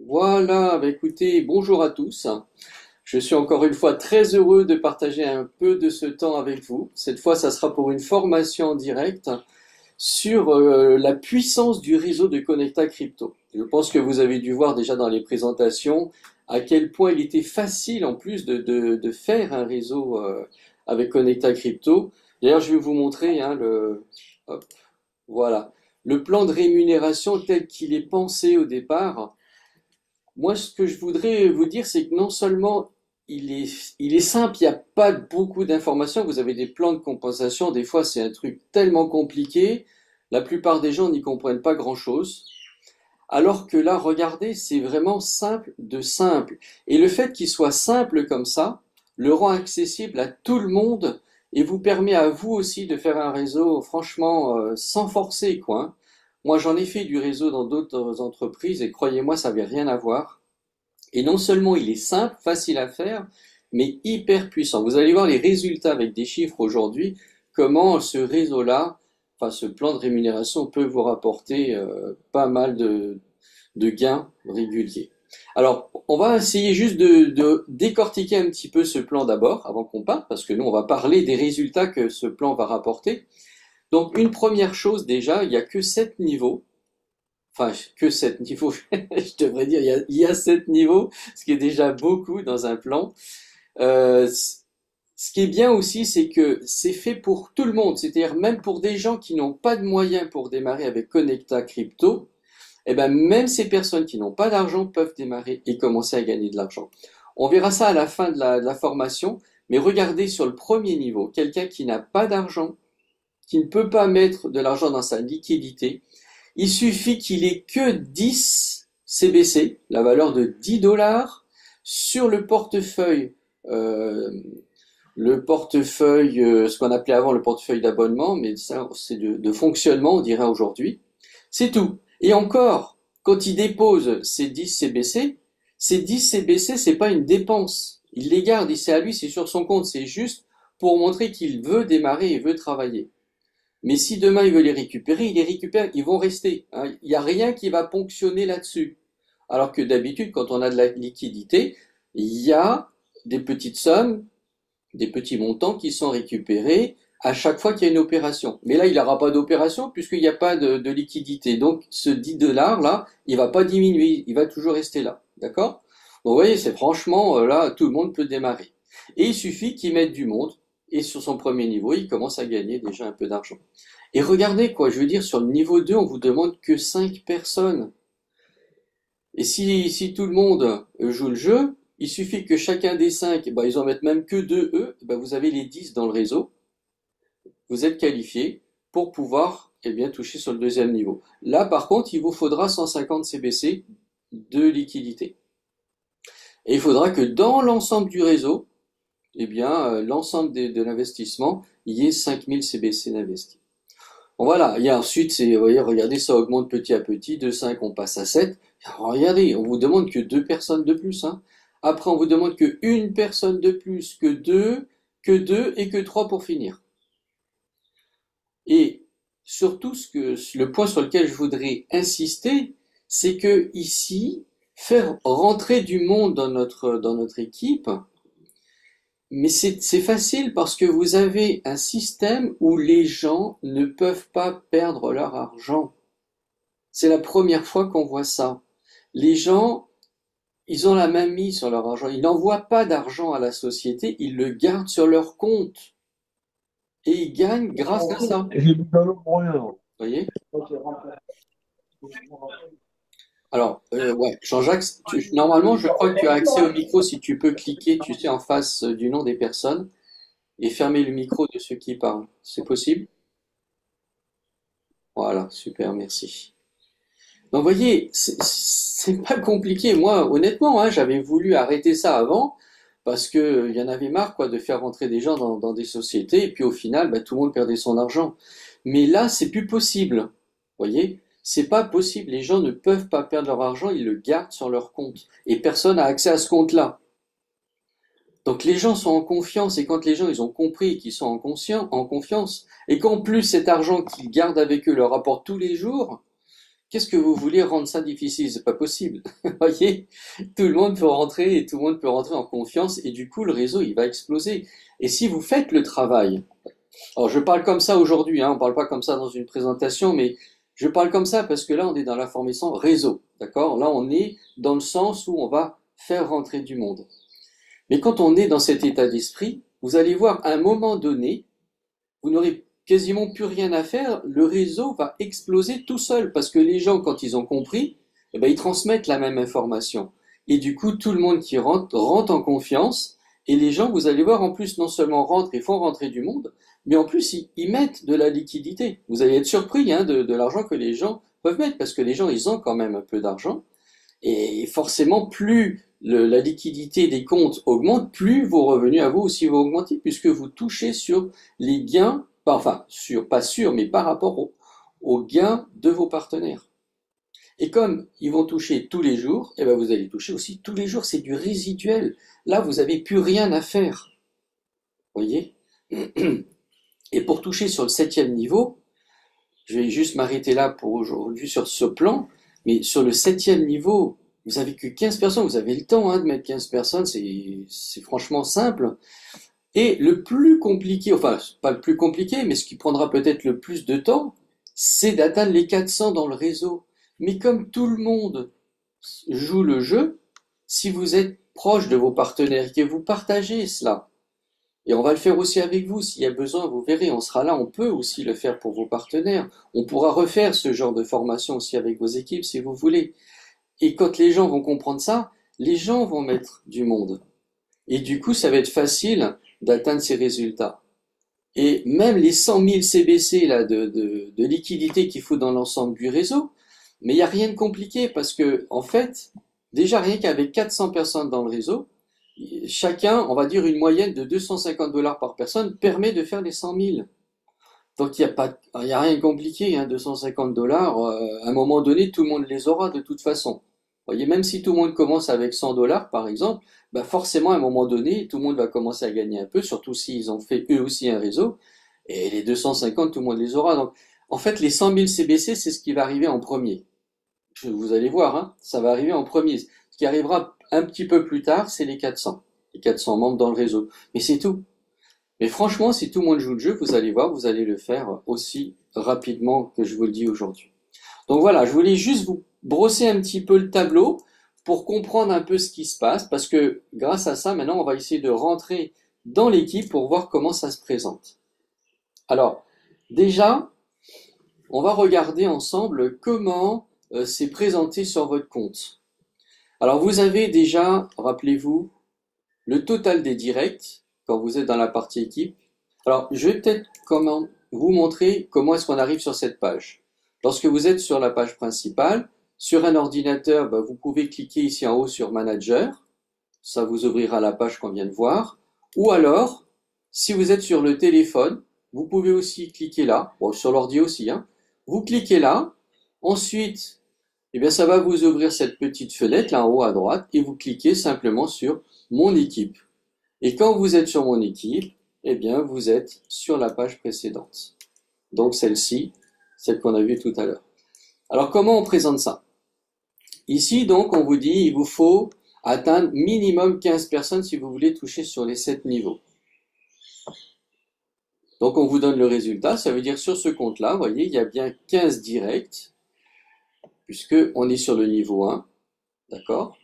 Voilà, bah écoutez, bonjour à tous. Je suis encore une fois très heureux de partager un peu de ce temps avec vous. Cette fois, ça sera pour une formation en direct sur la puissance du réseau de Connecta Crypto. Je pense que vous avez dû voir déjà dans les présentations à quel point il était facile en plus de faire un réseau avec Connecta Crypto. D'ailleurs, je vais vous montrer hop, voilà, le plan de rémunération tel qu'il est pensé au départ. Moi, ce que je voudrais vous dire, c'est que non seulement il est simple, il n'y a pas beaucoup d'informations, vous avez des plans de compensation, des fois c'est un truc tellement compliqué, la plupart des gens n'y comprennent pas grand-chose, alors que là, regardez, c'est vraiment simple de simple. Et le fait qu'il soit simple comme ça, le rend accessible à tout le monde et vous permet à vous aussi de faire un réseau, franchement, sans forcer, quoi, hein. Moi, j'en ai fait du réseau dans d'autres entreprises et croyez-moi, ça n'avait rien à voir. Et non seulement il est simple, facile à faire, mais hyper puissant. Vous allez voir les résultats avec des chiffres aujourd'hui, comment ce réseau-là, enfin ce plan de rémunération peut vous rapporter pas mal de gains réguliers. Alors, on va essayer juste de décortiquer un petit peu ce plan d'abord, avant qu'on parte, parce que nous, on va parler des résultats que ce plan va rapporter. Donc, une première chose déjà, il n'y a que 7 niveaux, enfin que 7 niveaux, je devrais dire, il y a 7 niveaux, ce qui est déjà beaucoup dans un plan. Euh, Ce qui est bien aussi, c'est que c'est fait pour tout le monde, c'est-à-dire même pour des gens qui n'ont pas de moyens pour démarrer avec Connecta Crypto, et ben même ces personnes qui n'ont pas d'argent peuvent démarrer et commencer à gagner de l'argent. On verra ça à la fin de la formation, mais regardez sur le premier niveau, quelqu'un qui n'a pas d'argent, qui ne peut pas mettre de l'argent dans sa liquidité, il suffit qu'il ait que 10 CBC, la valeur de 10 dollars, sur euh, le portefeuille, ce qu'on appelait avant le portefeuille d'abonnement, mais ça c'est de fonctionnement, on dirait aujourd'hui. C'est tout. Et encore, quand il dépose ces 10 CBC, ces 10 CBC, c'est pas une dépense. Il les garde, c'est à lui, c'est sur son compte, c'est juste pour montrer qu'il veut démarrer et veut travailler. Mais si demain il veut les récupérer, il les récupère, ils vont rester, hein. Il n'y a rien qui va ponctionner là-dessus. Alors que d'habitude, quand on a de la liquidité, il y a des petites sommes, des petits montants qui sont récupérés à chaque fois qu'il y a une opération. Mais là, il n'aura pas d'opération puisqu'il n'y a pas de liquidité. Donc ce 10 dollars là, il va pas diminuer, il va toujours rester là. D'accord? Donc vous voyez, c'est franchement, là, tout le monde peut démarrer. Et il suffit qu'il mette du monde, et sur son premier niveau, il commence à gagner déjà un peu d'argent. Et regardez quoi, je veux dire, sur le niveau 2, on vous demande que 5 personnes. Et si tout le monde joue le jeu, il suffit que chacun des 5, bah, ils en mettent même que 2 eux, bah, vous avez les 10 dans le réseau, vous êtes qualifié pour pouvoir eh bien, toucher sur le deuxième niveau. Là, par contre, il vous faudra 150 CBC de liquidité. Et il faudra que dans l'ensemble du réseau, eh bien, l'ensemble de l'investissement, il y ait 5000 CBC d'investis. Bon, voilà, et ensuite, vous voyez, regardez, ça augmente petit à petit, de 5 on passe à 7. Regardez, on vous demande que 2 personnes de plus, hein. Après, on vous demande que une personne de plus, que 2 et que 3 pour finir. Et surtout, le point sur lequel je voudrais insister, c'est que ici, faire rentrer du monde dans notre équipe, mais c'est facile parce que vous avez un système où les gens ne peuvent pas perdre leur argent. C'est la première fois qu'on voit ça. Les gens, ils ont la main mise sur leur argent. Ils n'envoient pas d'argent à la société, ils le gardent sur leur compte. Et ils gagnent grâce à ça. J'ai mis dans l'eau pour rien. Vous voyez? Alors, ouais, Jean-Jacques, normalement, je crois que tu as accès au micro si tu peux cliquer, tu sais, en face du nom des personnes et fermer le micro de ceux qui parlent. C'est possible? Voilà, super, merci. Donc, vous voyez, c'est pas compliqué. Moi, honnêtement, hein, j'avais voulu arrêter ça avant parce que il y en avait marre, quoi, de faire rentrer des gens dans des sociétés et puis au final, bah, tout le monde perdait son argent. Mais là, c'est plus possible. Vous voyez, c'est pas possible. Les gens ne peuvent pas perdre leur argent, ils le gardent sur leur compte et personne n'a accès à ce compte-là. Donc les gens sont en confiance et quand les gens ils ont compris qu'ils sont en confiance et qu'en plus cet argent qu'ils gardent avec eux leur rapporte tous les jours, Qu'est-ce que vous voulez rendre ça difficile? C'est pas possible. Voyez, tout le monde peut rentrer et tout le monde peut rentrer en confiance et du coup le réseau il va exploser. Et si vous faites le travail, alors je parle comme ça aujourd'hui, hein, on parle pas comme ça dans une présentation, mais je parle comme ça parce que là on est dans la formation réseau, d'accord? Là on est dans le sens où on va faire rentrer du monde. Mais quand on est dans cet état d'esprit, vous allez voir à un moment donné, vous n'aurez quasiment plus rien à faire, le réseau va exploser tout seul parce que les gens, quand ils ont compris, eh ben, ils transmettent la même information. Et du coup, tout le monde qui rentre en confiance. Et les gens, vous allez voir, en plus, non seulement rentrent et font rentrer du monde, mais en plus, ils mettent de la liquidité. Vous allez être surpris hein, de l'argent que les gens peuvent mettre parce que les gens, ils ont quand même un peu d'argent. Et forcément, plus la liquidité des comptes augmente, plus vos revenus à vous aussi vont augmenter, puisque vous touchez sur les gains, enfin, pas sûr, mais par rapport aux gains de vos partenaires. Et comme ils vont toucher tous les jours, eh ben vous allez toucher aussi tous les jours, c'est du résiduel. Là, vous n'avez plus rien à faire. Vous voyez? Et pour toucher sur le 7e niveau, je vais juste m'arrêter là pour aujourd'hui sur ce plan, mais sur le 7e niveau, vous avez que 15 personnes, vous avez le temps hein, de mettre 15 personnes, c'est franchement simple. Et le plus compliqué, enfin pas le plus compliqué, mais ce qui prendra peut-être le plus de temps, c'est d'atteindre les 400 dans le réseau. Mais comme tout le monde joue le jeu, si vous êtes proche de vos partenaires et que vous partagez cela, et on va le faire aussi avec vous, s'il y a besoin, vous verrez, on sera là, on peut aussi le faire pour vos partenaires. On pourra refaire ce genre de formation aussi avec vos équipes si vous voulez. Et quand les gens vont comprendre ça, les gens vont mettre du monde. Et du coup, ça va être facile d'atteindre ces résultats. Et même les 100 000 CBC là, de liquidité qu'il faut dans l'ensemble du réseau, mais il n'y a rien de compliqué parce que, en fait, déjà rien qu'avec 400 personnes dans le réseau, chacun, on va dire une moyenne de 250 dollars par personne, permet de faire les 100 000. Donc il y a rien de compliqué, hein, 250 dollars, à un moment donné, tout le monde les aura de toute façon. Vous voyez, même si tout le monde commence avec 100 dollars, par exemple, bah forcément, à un moment donné, tout le monde va commencer à gagner un peu, surtout s'ils ont fait eux aussi un réseau. Et les 250, tout le monde les aura. Donc, en fait, les 100 000 CBC, c'est ce qui va arriver en premier. Vous allez voir, hein, ça va arriver en premier. Ce qui arrivera un petit peu plus tard, c'est les 400. Les 400 membres dans le réseau. Mais c'est tout. Mais franchement, si tout le monde joue le jeu, vous allez voir, vous allez le faire aussi rapidement que je vous le dis aujourd'hui. Donc voilà, je voulais juste vous brosser un petit peu le tableau pour comprendre un peu ce qui se passe, parce que grâce à ça, maintenant, on va essayer de rentrer dans l'équipe pour voir comment ça se présente. Alors, déjà, on va regarder ensemble comment c'est présenté sur votre compte. Alors, vous avez déjà, rappelez-vous, le total des directs quand vous êtes dans la partie équipe. Alors, je vais peut-être vous montrer comment est-ce qu'on arrive sur cette page. Lorsque vous êtes sur la page principale, sur un ordinateur, vous pouvez cliquer ici en haut sur Manager. Ça vous ouvrira la page qu'on vient de voir. Ou alors, si vous êtes sur le téléphone, vous pouvez aussi cliquer là. Bon, sur l'ordi aussi, hein. Vous cliquez là. Ensuite, eh bien, ça va vous ouvrir cette petite fenêtre là en haut à droite et vous cliquez simplement sur Mon équipe. Et quand vous êtes sur Mon équipe, eh bien, vous êtes sur la page précédente. Donc celle-ci, celle qu'on a vue tout à l'heure. Alors comment on présente ça? Ici, donc, on vous dit, il vous faut atteindre minimum 15 personnes si vous voulez toucher sur les 7 niveaux. Donc on vous donne le résultat, ça veut dire sur ce compte-là, vous voyez, il y a bien 15 directs, puisque on est sur le niveau 1, d'accord?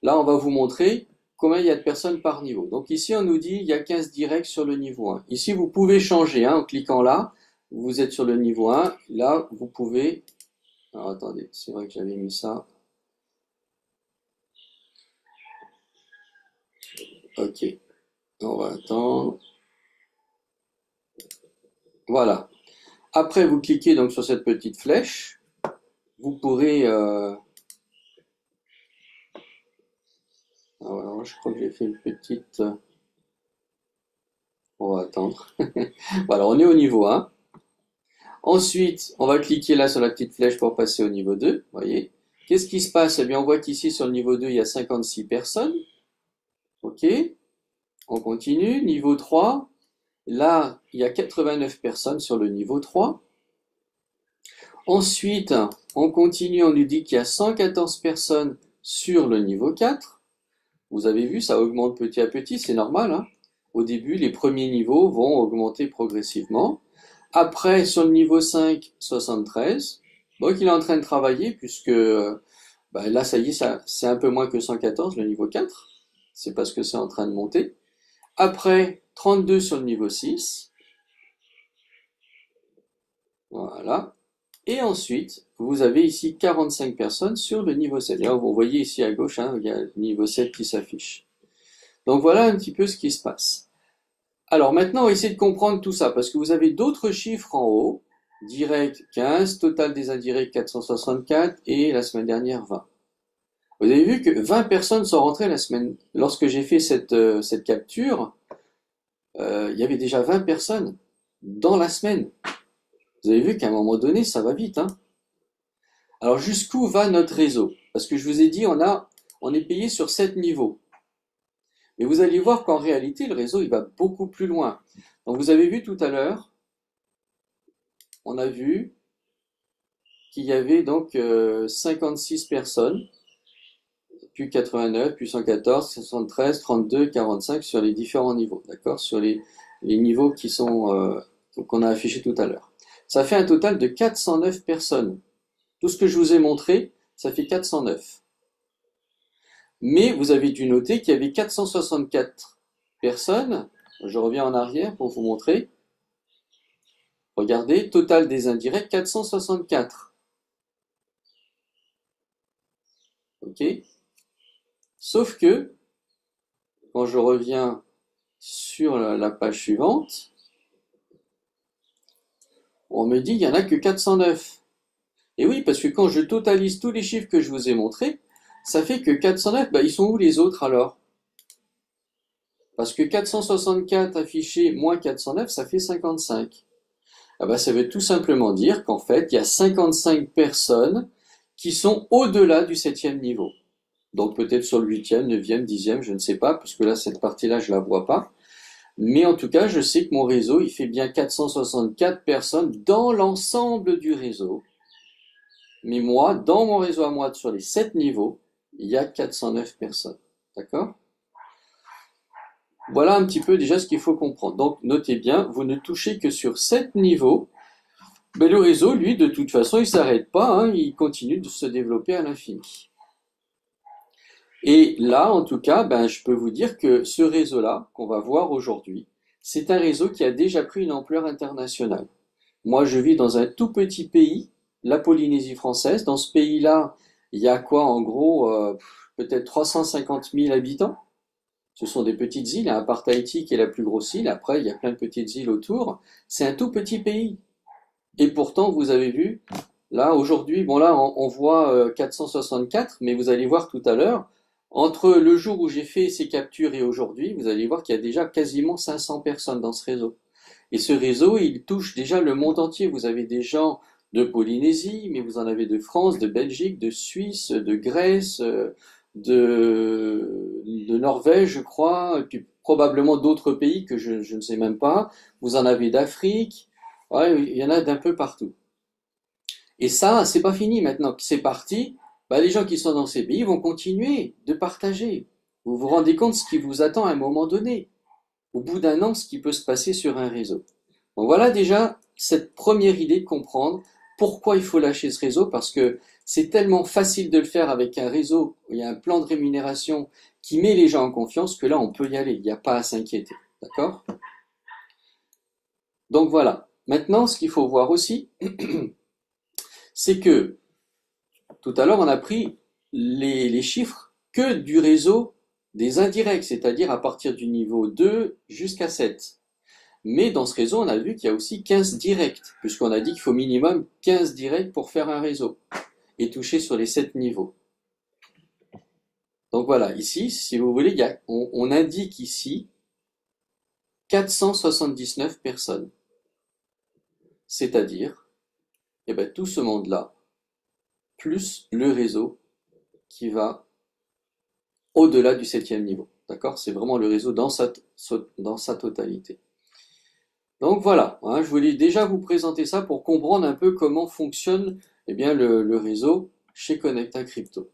Là, on va vous montrer combien il y a de personnes par niveau. Donc ici, on nous dit il y a 15 directs sur le niveau 1. Ici, vous pouvez changer hein, en cliquant là. Vous êtes sur le niveau 1. Là, vous pouvez... Alors attendez, c'est vrai que j'avais mis ça. Ok, on va attendre. Voilà. Après, vous cliquez donc sur cette petite flèche. Vous pourrez... Alors, je crois que j'ai fait une petite... On va attendre. Voilà, on est au niveau 1. Ensuite, on va cliquer là sur la petite flèche pour passer au niveau 2. Voyez. Qu'est-ce qui se passe? Eh bien, on voit qu'ici, sur le niveau 2, il y a 56 personnes. OK. On continue. Niveau 3. Là, il y a 89 personnes sur le niveau 3. Ensuite, on continue, on nous dit qu'il y a 114 personnes sur le niveau 4. Vous avez vu, ça augmente petit à petit, c'est normal, hein. Au début, les premiers niveaux vont augmenter progressivement. Après, sur le niveau 5, 73. Donc, il est en train de travailler puisque là, ça y est, c'est un peu moins que 114, le niveau 4. C'est parce que c'est en train de monter. Après, 32 sur le niveau 6. Voilà. Et ensuite, vous avez ici 45 personnes sur le niveau 7. Là, vous voyez ici à gauche, hein, il y a le niveau 7 qui s'affiche. Donc voilà un petit peu ce qui se passe. Alors maintenant, on va essayer de comprendre tout ça, parce que vous avez d'autres chiffres en haut. Direct 15, total des indirects 464 et la semaine dernière 20. Vous avez vu que 20 personnes sont rentrées la semaine. Lorsque j'ai fait cette capture, il y avait déjà 20 personnes dans la semaine. Vous avez vu qu'à un moment donné, ça va vite, hein. Alors jusqu'où va notre réseau? Parce que je vous ai dit, on est payé sur 7 niveaux. Mais vous allez voir qu'en réalité, le réseau, il va beaucoup plus loin. Donc vous avez vu tout à l'heure, on a vu qu'il y avait donc 56 personnes, puis 89, puis 114, 73, 32, 45 sur les différents niveaux, d'accord? Sur les niveaux qui sont qu'on a affichés tout à l'heure. Ça fait un total de 409 personnes. Tout ce que je vous ai montré, ça fait 409. Mais vous avez dû noter qu'il y avait 464 personnes. Je reviens en arrière pour vous montrer. Regardez, total des indirects, 464. Ok? Sauf que, quand je reviens sur la page suivante, on me dit qu'il n'y en a que 409. Et oui, parce que quand je totalise tous les chiffres que je vous ai montrés, ça fait que 409, ils sont où les autres alors? Parce que 464 affiché moins 409, ça fait 55. Ça veut tout simplement dire qu'en fait, il y a 55 personnes qui sont au-delà du 7e niveau. Donc peut-être sur le 8e, 9e, 10e, je ne sais pas, parce que là, cette partie-là, je la vois pas. Mais en tout cas, je sais que mon réseau, il fait bien 464 personnes dans l'ensemble du réseau. Mais moi, dans mon réseau à moi, sur les 7 niveaux, il y a 409 personnes. D'accord? Voilà un petit peu déjà ce qu'il faut comprendre. Donc notez bien, vous ne touchez que sur 7 niveaux. Mais le réseau, lui, de toute façon, il ne s'arrête pas, hein, il continue de se développer à l'infini. Et là, en tout cas, je peux vous dire que ce réseau-là, qu'on va voir aujourd'hui, c'est un réseau qui a déjà pris une ampleur internationale. Moi, je vis dans un tout petit pays, la Polynésie française. Dans ce pays-là, il y a quoi, en gros, peut-être 350 000 habitants. Ce sont des petites îles, à part Tahiti qui est la plus grosse île. Après, il y a plein de petites îles autour. C'est un tout petit pays. Et pourtant, vous avez vu, là, aujourd'hui, là, on voit 464, mais vous allez voir tout à l'heure, entre le jour où j'ai fait ces captures et aujourd'hui, vous allez voir qu'il y a déjà quasiment 500 personnes dans ce réseau. Et ce réseau, il touche déjà le monde entier. Vous avez des gens de Polynésie, mais vous en avez de France, de Belgique, de Suisse, de Grèce, de Norvège, je crois, et puis probablement d'autres pays que je ne sais même pas. Vous en avez d'Afrique. Ouais, il y en a d'un peu partout. Et ça, c'est pas fini maintenant que c'est parti. Les gens qui sont dans ces pays vont continuer de partager. Vous vous rendez compte ce qui vous attend à un moment donné. Au bout d'un an, ce qui peut se passer sur un réseau. Donc voilà déjà cette première idée de comprendre pourquoi il faut lâcher ce réseau, parce que c'est tellement facile de le faire avec un réseau où il y a un plan de rémunération qui met les gens en confiance que là, on peut y aller. Il n'y a pas à s'inquiéter. D'accord? Donc voilà. Maintenant, ce qu'il faut voir aussi, c'est que tout à l'heure, on a pris les chiffres que du réseau des indirects, c'est-à-dire à partir du niveau 2 jusqu'à 7. Mais dans ce réseau, on a vu qu'il y a aussi 15 directs, puisqu'on a dit qu'il faut minimum 15 directs pour faire un réseau et toucher sur les 7 niveaux. Donc voilà, ici, si vous voulez, on indique ici 479 personnes. C'est-à-dire, tout ce monde-là, plus le réseau qui va au-delà du 7e niveau. D'accord? C'est vraiment le réseau dans sa totalité. Donc voilà, hein, je voulais déjà vous présenter ça pour comprendre un peu comment fonctionne le réseau chez Connecta Crypto.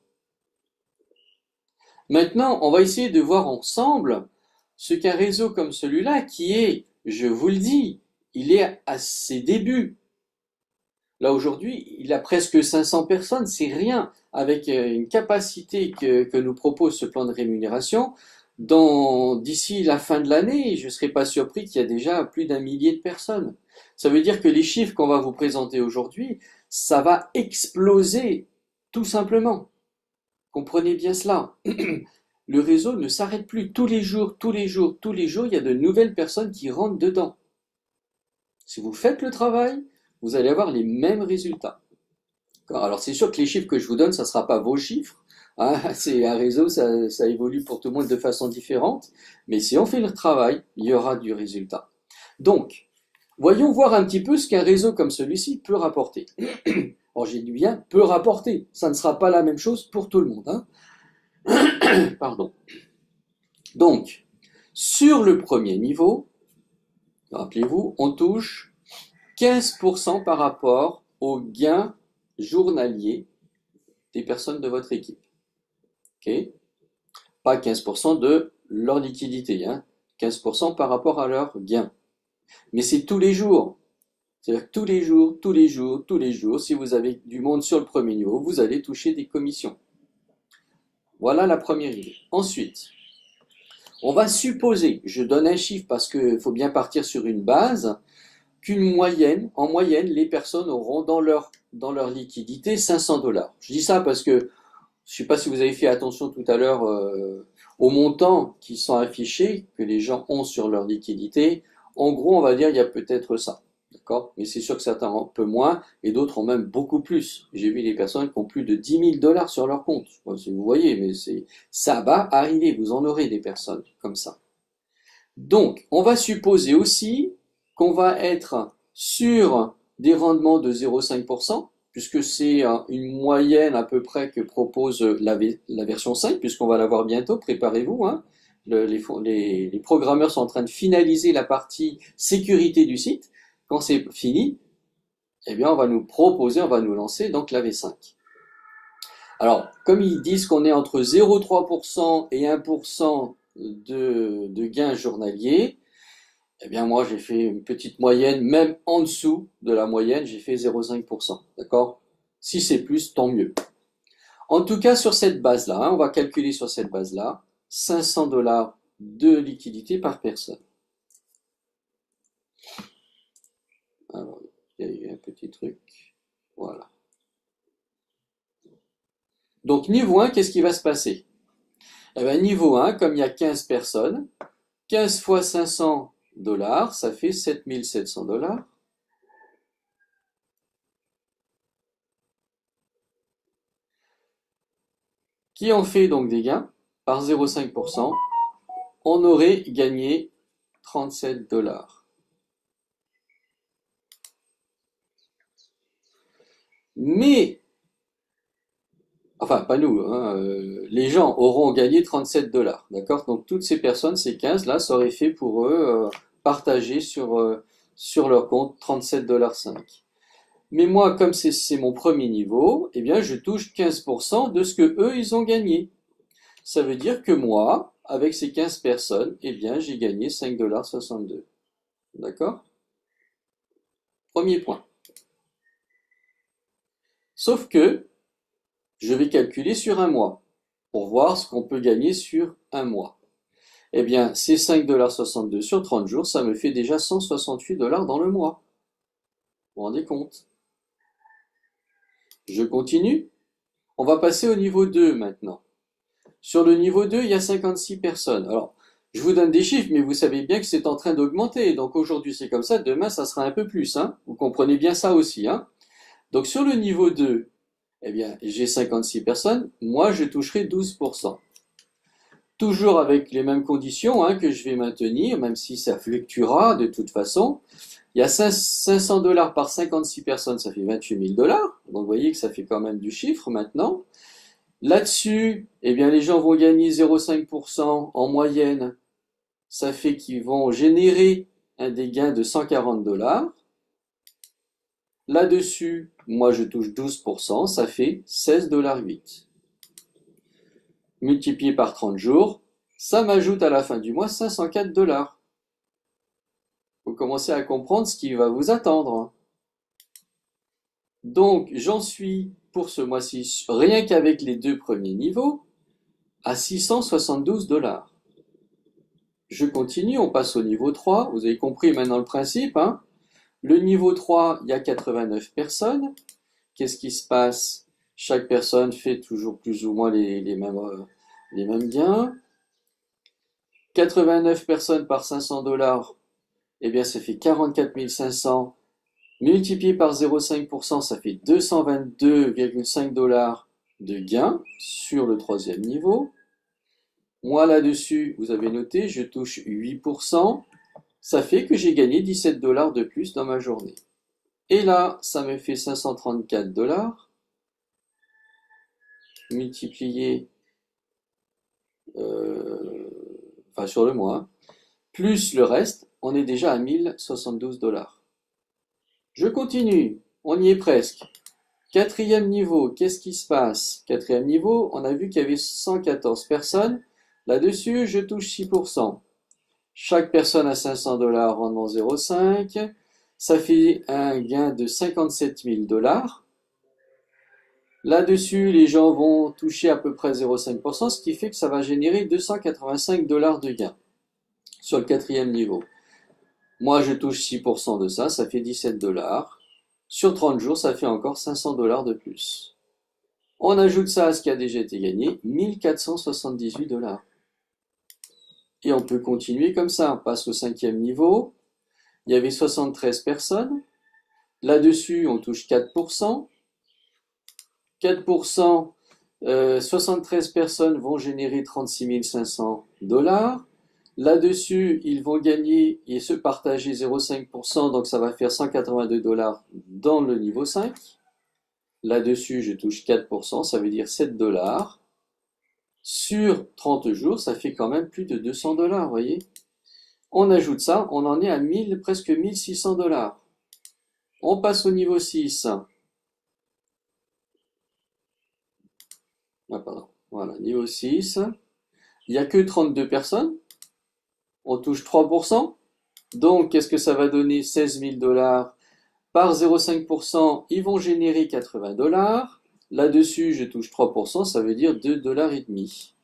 Maintenant, on va essayer de voir ensemble ce qu'un réseau comme celui-là, qui est, je vous le dis, il est à ses débuts. Là aujourd'hui, il a presque 500 personnes, c'est rien, avec une capacité que nous propose ce plan de rémunération. D'ici la fin de l'année, je ne serais pas surpris qu'il y a déjà plus d'un millier de personnes. Ça veut dire que les chiffres qu'on va vous présenter aujourd'hui, ça va exploser, tout simplement. Comprenez bien cela. Le réseau ne s'arrête plus. Tous les jours, tous les jours, tous les jours, il y a de nouvelles personnes qui rentrent dedans. Si vous faites le travail, vous allez avoir les mêmes résultats. Alors c'est sûr que les chiffres que je vous donne, ça ne sera pas vos chiffres. Hein, c'est un réseau, ça évolue pour tout le monde de façon différente. Mais si on fait le travail, il y aura du résultat. Donc, voyons voir un petit peu ce qu'un réseau comme celui-ci peut rapporter. Alors j'ai dit bien peut rapporter. Ça ne sera pas la même chose pour tout le monde. Hein. Pardon. Donc, sur le premier niveau, rappelez-vous, on touche 15% par rapport aux gains journaliers des personnes de votre équipe. Okay. Pas 15% de leur liquidité, hein. 15% par rapport à leurs gains. Mais c'est tous les jours. C'est-à-dire que tous les jours, tous les jours, tous les jours, si vous avez du monde sur le premier niveau, vous allez toucher des commissions. Voilà la première idée. Ensuite, on va supposer, je donne un chiffre parce qu'il faut bien partir sur une base, en moyenne, les personnes auront dans leur liquidité 500 dollars. Je dis ça parce que je ne sais pas si vous avez fait attention tout à l'heure aux montants qui sont affichés, que les gens ont sur leur liquidité. En gros, on va dire il y a peut-être ça. D'accord? Mais c'est sûr que certains ont un peu moins et d'autres ont même beaucoup plus. J'ai vu des personnes qui ont plus de 10 000 dollars sur leur compte. Bon, si vous voyez, mais ça va arriver. Vous en aurez des personnes comme ça. Donc, on va supposer aussi qu'on va être sur des rendements de 0,5%, puisque c'est une moyenne à peu près que propose la version 5, puisqu'on va l'avoir bientôt, préparez-vous. Hein. Les programmeurs sont en train de finaliser la partie sécurité du site. Quand c'est fini, eh bien on va nous proposer, on va nous lancer donc la V5. Alors, comme ils disent qu'on est entre 0,3% et 1% de gains journaliers, eh bien moi j'ai fait une petite moyenne, même en dessous de la moyenne, j'ai fait 0,5%. D'accord? Si c'est plus, tant mieux. En tout cas, sur cette base-là, hein, on va calculer sur cette base-là, 500 dollars de liquidité par personne. Alors, il y a eu un petit truc. Voilà. Donc, niveau 1, qu'est-ce qui va se passer? Eh bien, niveau 1, comme il y a 15 personnes, 15 fois 500 dollars, ça fait 7700 dollars. Qui en fait donc des gains par 0,5%, on aurait gagné 37 dollars. Mais, enfin pas nous, hein, les gens auront gagné 37 dollars, d'accord? Donc toutes ces personnes, ces 15 là, ça aurait fait pour eux partager sur leur compte 37,5 dollars. Mais moi, comme c'est mon premier niveau, eh bien je touche 15% de ce que eux ils ont gagné. Ça veut dire que moi, avec ces 15 personnes, eh bien j'ai gagné 5,62 $. D'accord? Premier point. Sauf que je vais calculer sur un mois pour voir ce qu'on peut gagner sur un mois. Eh bien, ces 5,62 $ sur 30 jours, ça me fait déjà 168 dollars dans le mois. Vous vous rendez compte? Je continue. On va passer au niveau 2 maintenant. Sur le niveau 2, il y a 56 personnes. Alors, je vous donne des chiffres, mais vous savez bien que c'est en train d'augmenter. Donc aujourd'hui, c'est comme ça. Demain, ça sera un peu plus. Hein. Vous comprenez bien ça aussi. Hein. Donc sur le niveau 2, eh bien, j'ai 56 personnes. Moi, je toucherai 12%. Toujours avec les mêmes conditions hein, que je vais maintenir, même si ça fluctuera de toute façon. Il y a 500 dollars par 56 personnes, ça fait 28 000 dollars. Donc vous voyez que ça fait quand même du chiffre maintenant. Là-dessus, eh bien, les gens vont gagner 0,5% en moyenne. Ça fait qu'ils vont générer des gains de 140 $. Là-dessus, moi je touche 12%, ça fait 16,08 $. Multiplié par 30 jours, ça m'ajoute à la fin du mois 504 $. Vous commencez à comprendre ce qui va vous attendre. Donc, j'en suis pour ce mois-ci, rien qu'avec les deux premiers niveaux, à 672 $. Je continue, on passe au niveau 3. Vous avez compris maintenant le principe, hein? Le niveau 3, il y a 89 personnes. Qu'est-ce qui se passe? Chaque personne fait toujours plus ou moins les mêmes gains. 89 personnes par 500 $, eh bien ça fait 44 500. Multiplié par 0,5%, ça fait 222,5 $ de gain sur le troisième niveau. Moi là-dessus, vous avez noté, je touche 8%. Ça fait que j'ai gagné 17 $ de plus dans ma journée. Et là, ça me fait 534 $, multiplié sur le mois, plus le reste, on est déjà à 1072 $. Je continue, on y est presque. Quatrième niveau, qu'est-ce qui se passe? Quatrième niveau, on a vu qu'il y avait 114 personnes. Là-dessus, je touche 6%. Chaque personne a 500 $, rendement 0,5. Ça fait un gain de 57 000 $. Là-dessus, les gens vont toucher à peu près 0,5%, ce qui fait que ça va générer 285 $ de gain sur le quatrième niveau. Moi, je touche 6% de ça, ça fait 17 $. Sur 30 jours, ça fait encore 500 $ de plus. On ajoute ça à ce qui a déjà été gagné, 1478 $. Et on peut continuer comme ça. On passe au cinquième niveau. Il y avait 73 personnes. Là-dessus, on touche 4%. 4%, 73 personnes vont générer 36 500 $. Là-dessus, ils vont gagner et se partager 0,5%, donc ça va faire 182 $ dans le niveau 5. Là-dessus, je touche 4%, ça veut dire 7 $. Sur 30 jours, ça fait quand même plus de 200 $, vous voyez. On ajoute ça, on en est à presque 1600 $. On passe au niveau 6. Ah, pardon. Voilà, niveau 6. Il n'y a que 32 personnes. On touche 3%. Donc, qu'est-ce que ça va donner? 16 000 $ par 0,5%, ils vont générer 80 $. Là-dessus, je touche 3%, ça veut dire 2,5 $.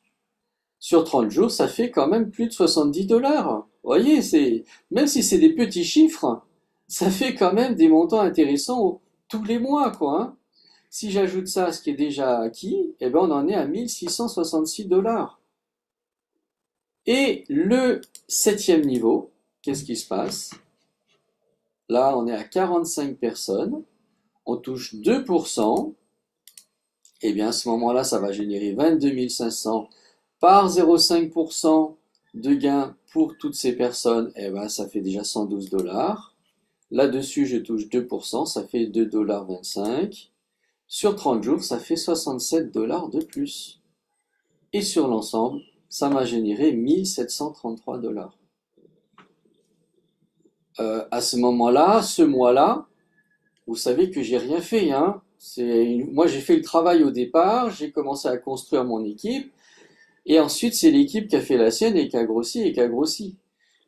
Sur 30 jours, ça fait quand même plus de 70 $. Vous voyez, même si c'est des petits chiffres, ça fait quand même des montants intéressants tous les mois, quoi, hein. Si j'ajoute ça à ce qui est déjà acquis, eh ben on en est à 1666 $. Et le septième niveau, qu'est-ce qui se passe? Là, on est à 45 personnes, on touche 2%, et bien à ce moment-là, ça va générer 22 500 par 0,5% de gain pour toutes ces personnes, et ben ça fait déjà 112 $. Là-dessus, je touche 2%, ça fait 2,25 $. Sur 30 jours, ça fait 67 $ de plus. Et sur l'ensemble, ça m'a généré 1733 $. À ce moment-là, ce mois-là, vous savez que j'ai rien fait, hein. Moi, j'ai fait le travail au départ, j'ai commencé à construire mon équipe, et ensuite, c'est l'équipe qui a fait la sienne et qui a grossi et qui a grossi.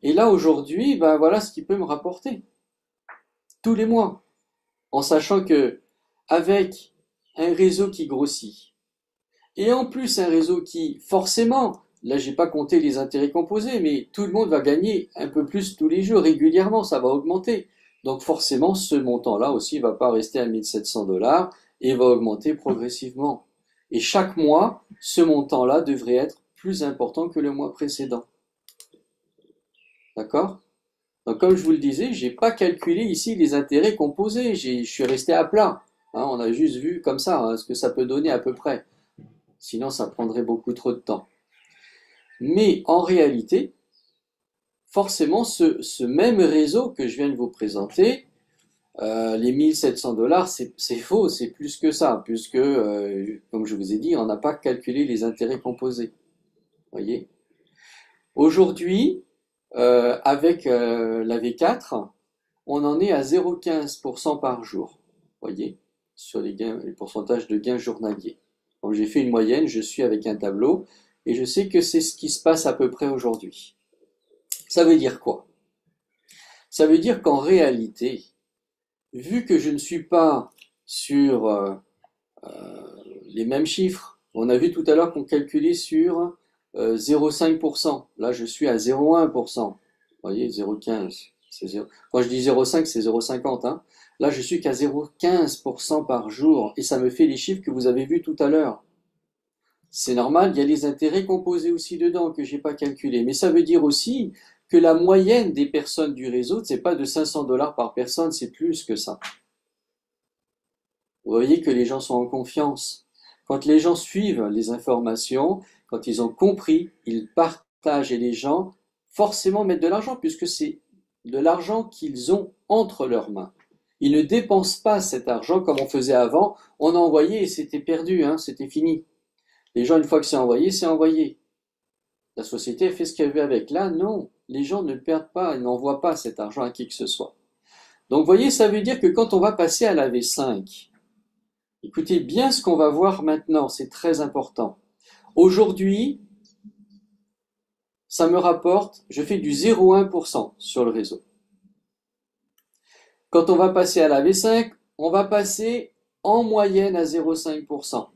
Et là, aujourd'hui, ben voilà ce qui peut me rapporter. Tous les mois. En sachant que, avec un réseau qui grossit, et en plus un réseau qui, forcément, là j'ai pas compté les intérêts composés, mais tout le monde va gagner un peu plus tous les jours, régulièrement, ça va augmenter. Donc forcément, ce montant-là aussi va pas rester à 1700 $ et va augmenter progressivement. Et chaque mois, ce montant-là devrait être plus important que le mois précédent. D'accord? Donc comme je vous le disais, j'ai pas calculé ici les intérêts composés, je suis resté à plat. Hein, on a juste vu comme ça, hein, ce que ça peut donner à peu près. Sinon, ça prendrait beaucoup trop de temps. Mais en réalité, forcément, ce même réseau que je viens de vous présenter, les 1700 $, c'est faux, c'est plus que ça, puisque, comme je vous ai dit, on n'a pas calculé les intérêts composés. Voyez? Aujourd'hui, Avec la V4, on en est à 0,15% par jour. Vous voyez, sur les gains, les pourcentages de gains journaliers. Donc j'ai fait une moyenne, je suis avec un tableau, et je sais que c'est ce qui se passe à peu près aujourd'hui. Ça veut dire quoi? Ça veut dire qu'en réalité, vu que je ne suis pas sur les mêmes chiffres, on a vu tout à l'heure qu'on calculait sur 0,5%. Là, je suis à 0,1%. Vous voyez, 0,15. Quand je dis 0,5, c'est 0,50. Hein. Là, je suis qu'à 0,15% par jour. Et ça me fait les chiffres que vous avez vus tout à l'heure. C'est normal, il y a les intérêts composés aussi dedans que j'ai pas calculé. Mais ça veut dire aussi que la moyenne des personnes du réseau, c'est pas de 500 $ par personne, c'est plus que ça. Vous voyez que les gens sont en confiance. Quand les gens suivent les informations, quand ils ont compris, ils partagent et les gens forcément mettent de l'argent puisque c'est de l'argent qu'ils ont entre leurs mains. Ils ne dépensent pas cet argent comme on faisait avant. On envoyait et c'était perdu, hein, c'était fini. Les gens, une fois que c'est envoyé, c'est envoyé. La société fait ce qu'elle veut avec. Là, non. Les gens ne perdent pas, ils n'envoient pas cet argent à qui que ce soit. Donc, vous voyez, ça veut dire que quand on va passer à la V5, écoutez bien ce qu'on va voir maintenant, c'est très important. Aujourd'hui, ça me rapporte, je fais du 0,1% sur le réseau. Quand on va passer à la V5, on va passer en moyenne à 0,5%.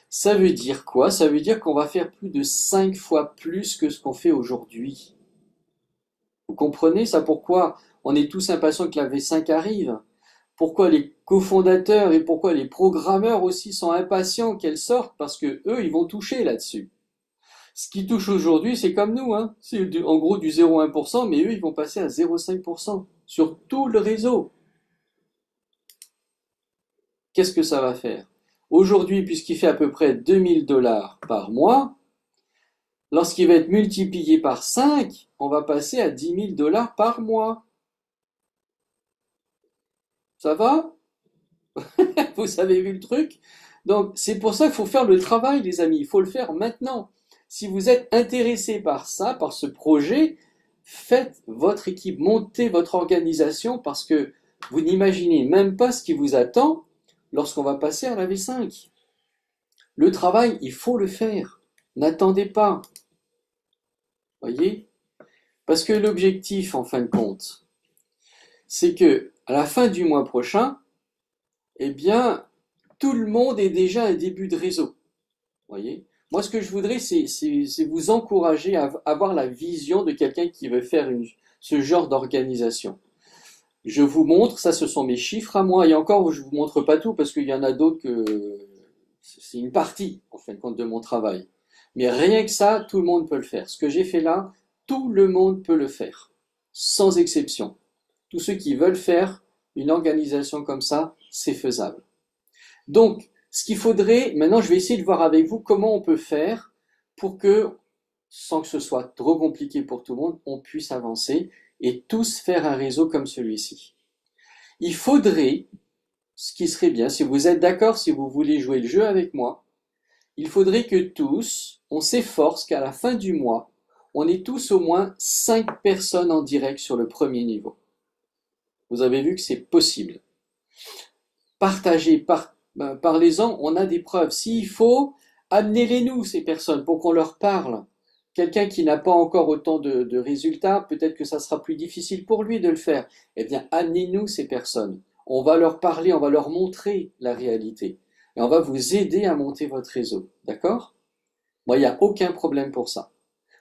Ça veut dire quoi? Ça veut dire qu'on va faire plus de 5 fois plus que ce qu'on fait aujourd'hui. Vous comprenez ça? Pourquoi on est tous impatients que la V5 arrive? Pourquoi les cofondateurs et pourquoi les programmeurs aussi sont impatients qu'elle sorte? Parce que eux, ils vont toucher là-dessus. Ce qui touche aujourd'hui, c'est comme nous, hein. C'est en gros du 0,1%, mais eux, ils vont passer à 0,5% sur tout le réseau. Qu'est-ce que ça va faire? Aujourd'hui, puisqu'il fait à peu près 2000 $ par mois, lorsqu'il va être multiplié par 5, on va passer à 10 000 $ par mois. Ça va? Vous avez vu le truc? Donc, c'est pour ça qu'il faut faire le travail, les amis. Il faut le faire maintenant. Si vous êtes intéressé par ça, par ce projet, faites votre équipe, montez votre organisation parce que vous n'imaginez même pas ce qui vous attend lorsqu'on va passer à la V5. Le travail, il faut le faire. N'attendez pas. Voyez? Parce que l'objectif, en fin de compte, c'est que à la fin du mois prochain, eh bien, tout le monde est déjà un début de réseau. Voyez? Moi, ce que je voudrais, c'est vous encourager à avoir la vision de quelqu'un qui veut faire ce genre d'organisation. Je vous montre, ça, ce sont mes chiffres à moi, et encore, je vous montre pas tout parce qu'il y en a d'autres que c'est une partie, en fin de compte, de mon travail. Mais rien que ça, tout le monde peut le faire. Ce que j'ai fait là, tout le monde peut le faire, sans exception. Tous ceux qui veulent faire une organisation comme ça, c'est faisable. Donc, ce qu'il faudrait, maintenant je vais essayer de voir avec vous comment on peut faire pour que, sans que ce soit trop compliqué pour tout le monde, on puisse avancer et tous faire un réseau comme celui-ci. Il faudrait, ce qui serait bien, si vous êtes d'accord, si vous voulez jouer le jeu avec moi, il faudrait que tous, on s'efforce qu'à la fin du mois, on ait tous au moins 5 personnes en direct sur le premier niveau. Vous avez vu que c'est possible. Partagez, parlez-en, on a des preuves. S'il faut, amenez-les-nous, ces personnes, pour qu'on leur parle. Quelqu'un qui n'a pas encore autant de résultats, peut-être que ça sera plus difficile pour lui de le faire. Eh bien, amenez-nous ces personnes. On va leur parler, on va leur montrer la réalité. Et on va vous aider à monter votre réseau. D'accord? Moi, il n'y a aucun problème pour ça.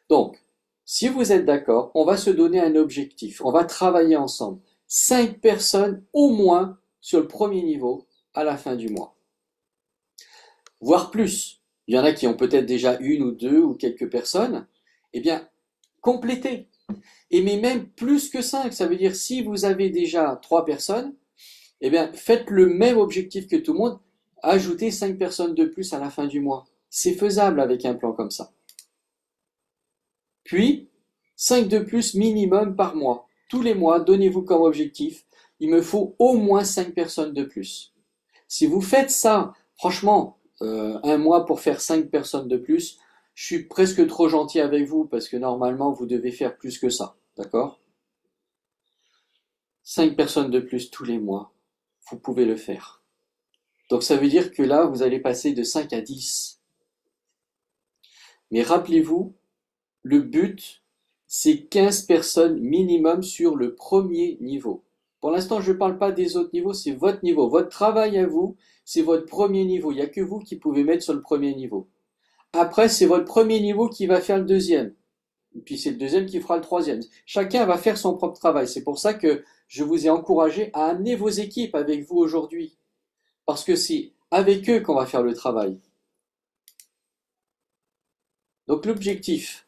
Donc, si vous êtes d'accord, on va se donner un objectif. On va travailler ensemble. 5 personnes au moins sur le premier niveau à la fin du mois. Voire plus. Il y en a qui ont peut-être déjà une ou deux ou quelques personnes. Eh bien, complétez. Et mais même plus que 5, ça veut dire si vous avez déjà 3 personnes, eh bien, faites le même objectif que tout le monde, ajoutez 5 personnes de plus à la fin du mois. C'est faisable avec un plan comme ça. Puis, 5 de plus minimum par mois. Tous les mois, donnez-vous comme objectif, il me faut au moins 5 personnes de plus. Si vous faites ça, franchement, un mois pour faire 5 personnes de plus, je suis presque trop gentil avec vous parce que normalement, vous devez faire plus que ça. d'accord? 5 personnes de plus tous les mois, vous pouvez le faire. Donc ça veut dire que là, vous allez passer de 5 à 10. Mais rappelez-vous, le but, c'est 15 personnes minimum sur le premier niveau. Pour l'instant, je ne parle pas des autres niveaux, c'est votre niveau. Votre travail à vous, c'est votre premier niveau. Il n'y a que vous qui pouvez mettre sur le premier niveau. Après, c'est votre premier niveau qui va faire le deuxième. Et puis c'est le deuxième qui fera le troisième. Chacun va faire son propre travail. C'est pour ça que je vous ai encouragé à amener vos équipes avec vous aujourd'hui. Parce que c'est avec eux qu'on va faire le travail. Donc l'objectif,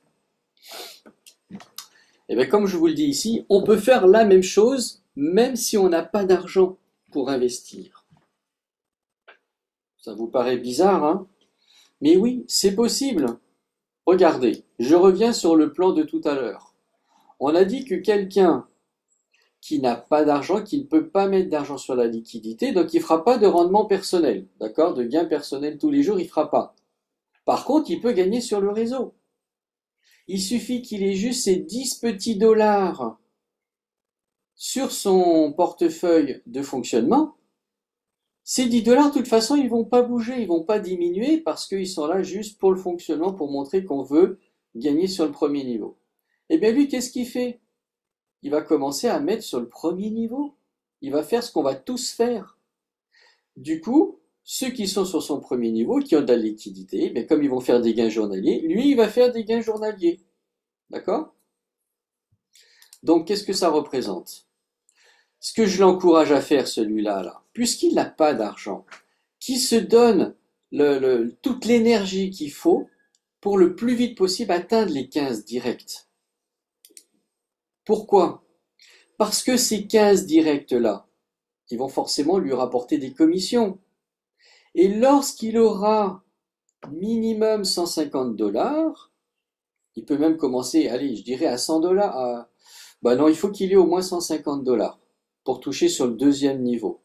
eh bien, comme je vous le dis ici, on peut faire la même chose même si on n'a pas d'argent pour investir. Ça vous paraît bizarre, hein? Mais oui, c'est possible. Regardez, je reviens sur le plan de tout à l'heure. On a dit que quelqu'un qui n'a pas d'argent, qui ne peut pas mettre d'argent sur la liquidité, donc il ne fera pas de rendement personnel, d'accord? De gain personnel tous les jours, il ne fera pas. Par contre, il peut gagner sur le réseau. Il suffit qu'il ait juste ces 10 petits dollars sur son portefeuille de fonctionnement. Ces 10 dollars, de toute façon, ils ne vont pas bouger, ils ne vont pas diminuer parce qu'ils sont là juste pour le fonctionnement, pour montrer qu'on veut gagner sur le premier niveau. Eh bien lui, qu'est-ce qu'il fait? Il va commencer à mettre sur le premier niveau. Il va faire ce qu'on va tous faire. Du coup, ceux qui sont sur son premier niveau, qui ont de la liquidité, mais comme ils vont faire des gains journaliers, lui, il va faire des gains journaliers. D'accord? Donc, qu'est-ce que ça représente? Ce que je l'encourage à faire, celui-là, là, puisqu'il n'a pas d'argent, qu'il se donne toute l'énergie qu'il faut pour le plus vite possible atteindre les 15 directs. Pourquoi? Parce que ces 15 directs-là, ils vont forcément lui rapporter des commissions. Et lorsqu'il aura minimum 150 dollars, il peut même commencer, allez, je dirais à 100 dollars. Bah non, il faut qu'il ait au moins 150 dollars pour toucher sur le deuxième niveau.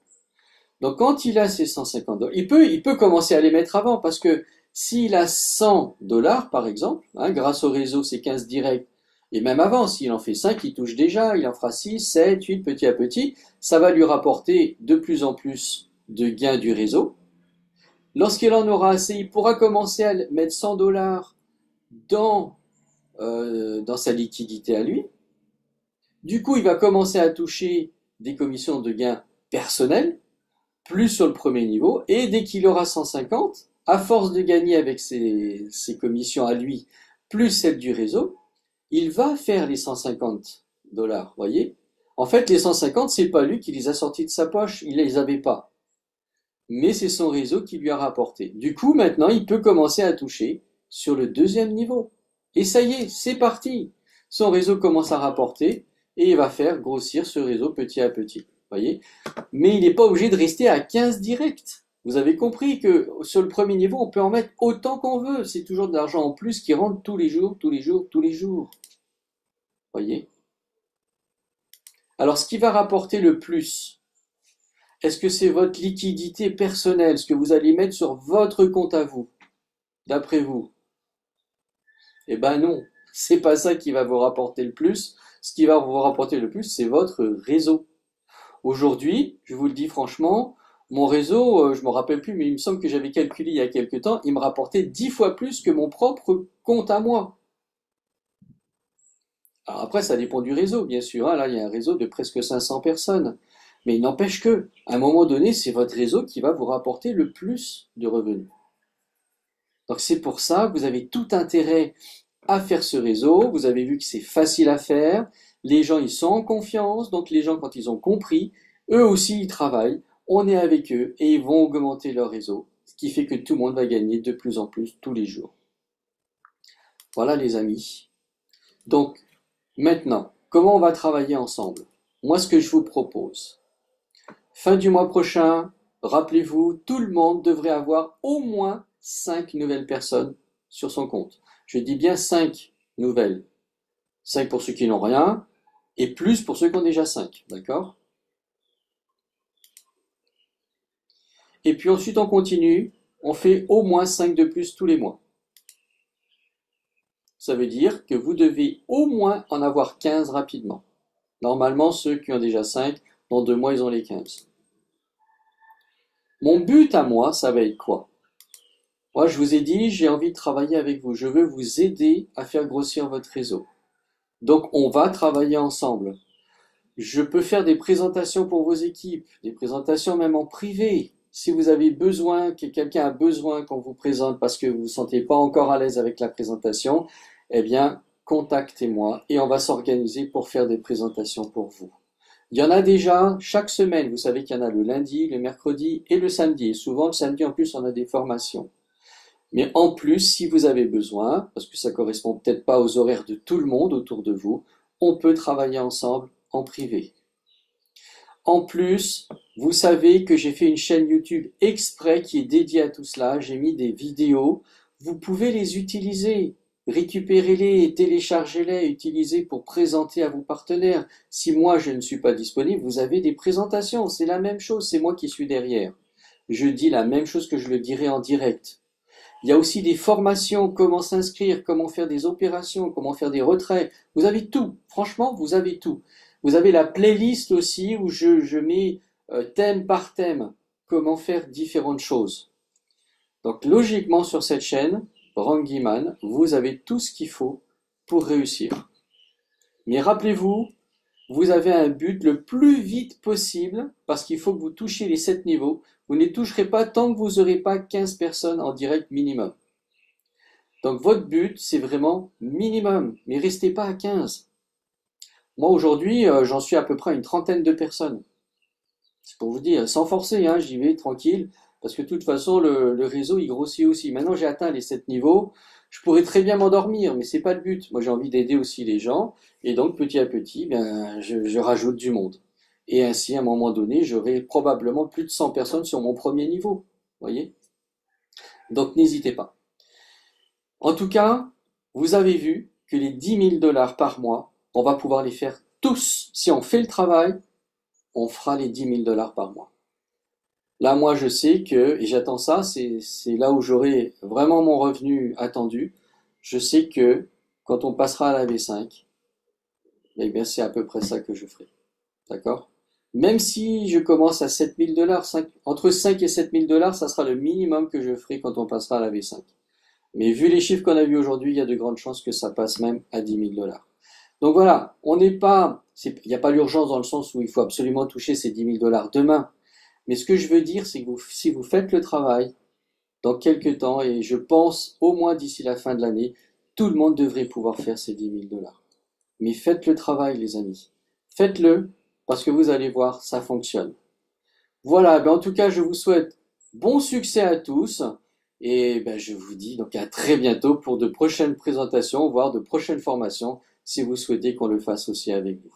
Donc quand il a ces 150 dollars, il peut commencer à les mettre avant parce que s'il a 100 dollars par exemple, hein, grâce au réseau, c'est 15 directs, et même avant, s'il en fait 5, il touche déjà, il en fera 6, 7, 8, petit à petit, ça va lui rapporter de plus en plus de gains du réseau. Lorsqu'il en aura assez, il pourra commencer à mettre 100 dollars dans, dans sa liquidité à lui. Du coup, il va commencer à toucher des commissions de gains personnels, plus sur le premier niveau, et dès qu'il aura 150, à force de gagner avec ses commissions à lui, plus celles du réseau, il va faire les 150 dollars, voyez? En fait, les 150, c'est pas lui qui les a sortis de sa poche, il les avait pas. Mais c'est son réseau qui lui a rapporté. Du coup, maintenant, il peut commencer à toucher sur le deuxième niveau. Et ça y est, c'est parti. Son réseau commence à rapporter et il va faire grossir ce réseau petit à petit. Voyez? Mais il n'est pas obligé de rester à 15 directs. Vous avez compris que sur le premier niveau, on peut en mettre autant qu'on veut. C'est toujours de l'argent en plus qui rentre tous les jours, tous les jours, tous les jours. Voyez? Alors, ce qui va rapporter le plus, est-ce que c'est votre liquidité personnelle, ce que vous allez mettre sur votre compte à vous, d'après vous? Eh ben non, c'est pas ça qui va vous rapporter le plus. Ce qui va vous rapporter le plus, c'est votre réseau. Aujourd'hui, je vous le dis franchement, mon réseau, je me rappelle plus, mais il me semble que j'avais calculé il y a quelque temps, il me rapportait 10 fois plus que mon propre compte à moi. Alors après, ça dépend du réseau, bien sûr, hein. Là, il y a un réseau de presque 500 personnes. Mais il n'empêche que, à un moment donné, c'est votre réseau qui va vous rapporter le plus de revenus. Donc c'est pour ça que vous avez tout intérêt à faire ce réseau. Vous avez vu que c'est facile à faire. Les gens, ils sont en confiance. Donc les gens, quand ils ont compris, eux aussi, ils travaillent. On est avec eux et ils vont augmenter leur réseau. Ce qui fait que tout le monde va gagner de plus en plus tous les jours. Voilà les amis. Donc maintenant, comment on va travailler ensemble? Moi, ce que je vous propose, fin du mois prochain, rappelez-vous, tout le monde devrait avoir au moins 5 nouvelles personnes sur son compte. Je dis bien 5 nouvelles. 5 pour ceux qui n'ont rien, et plus pour ceux qui ont déjà 5, d'accord? Et puis ensuite on continue, on fait au moins 5 de plus tous les mois. ça veut dire que vous devez au moins en avoir 15 rapidement. Normalement, ceux qui ont déjà 5, dans 2 mois, ils ont les 15. Mon but à moi, ça va être quoi? Moi, je vous ai dit, j'ai envie de travailler avec vous. Je veux vous aider à faire grossir votre réseau. Donc, on va travailler ensemble. Je peux faire des présentations pour vos équipes, des présentations même en privé. Si vous avez besoin, que quelqu'un a besoin qu'on vous présente parce que vous ne vous sentez pas encore à l'aise avec la présentation, eh bien, contactez-moi et on va s'organiser pour faire des présentations pour vous. Il y en a déjà chaque semaine. Vous savez qu'il y en a le lundi, le mercredi et le samedi. Et souvent, le samedi, en plus, on a des formations. Mais en plus, si vous avez besoin, parce que ça correspond peut-être pas aux horaires de tout le monde autour de vous, on peut travailler ensemble en privé. En plus, vous savez que j'ai fait une chaîne YouTube exprès qui est dédiée à tout cela. J'ai mis des vidéos. Vous pouvez les utiliser. Récupérez-les, téléchargez-les, utilisez pour présenter à vos partenaires. Si moi je ne suis pas disponible, vous avez des présentations. C'est la même chose, c'est moi qui suis derrière. Je dis la même chose que je le dirai en direct. Il y a aussi des formations, comment s'inscrire, comment faire des opérations, comment faire des retraits. Vous avez tout. Franchement, vous avez tout. Vous avez la playlist aussi où je mets thème par thème comment faire différentes choses. Donc logiquement sur cette chaîne, Rangiman, vous avez tout ce qu'il faut pour réussir. Mais rappelez-vous, vous avez un but le plus vite possible parce qu'il faut que vous touchiez les 7 niveaux. Vous ne les toucherez pas tant que vous n'aurez pas 15 personnes en direct minimum. Donc votre but, c'est vraiment minimum, mais restez pas à 15. Moi aujourd'hui, j'en suis à peu près à une trentaine de personnes. C'est pour vous dire, sans forcer, hein, j'y vais tranquille, parce que de toute façon, le réseau, il grossit aussi. Maintenant, j'ai atteint les 7 niveaux, je pourrais très bien m'endormir, mais c'est pas le but. Moi, j'ai envie d'aider aussi les gens, et donc petit à petit, ben, je rajoute du monde. Et ainsi, à un moment donné, j'aurai probablement plus de 100 personnes sur mon premier niveau. Voyez? Donc, n'hésitez pas. En tout cas, vous avez vu que les 10 000 $ par mois, on va pouvoir les faire tous. Si on fait le travail, on fera les 10 000 $ par mois. Là, moi, je sais que, et j'attends ça, c'est là où j'aurai vraiment mon revenu attendu. Je sais que quand on passera à la V5, eh bien, c'est à peu près ça que je ferai. D'accord? Même si je commence à 7 000 $, entre 5 et 7 000 $, ça sera le minimum que je ferai quand on passera à la V5. Mais vu les chiffres qu'on a vus aujourd'hui, il y a de grandes chances que ça passe même à 10 000 $. Donc voilà, on n'est pas, il n'y a pas l'urgence dans le sens où il faut absolument toucher ces 10 000 $ demain. Mais ce que je veux dire, c'est que si vous faites le travail, dans quelques temps, et je pense au moins d'ici la fin de l'année, tout le monde devrait pouvoir faire ces 10 000 $. Mais faites le travail, les amis. Faites-le, parce que vous allez voir, ça fonctionne. Voilà, ben en tout cas, je vous souhaite bon succès à tous. Et ben, je vous dis donc à très bientôt pour de prochaines présentations, voire de prochaines formations, si vous souhaitez qu'on le fasse aussi avec vous.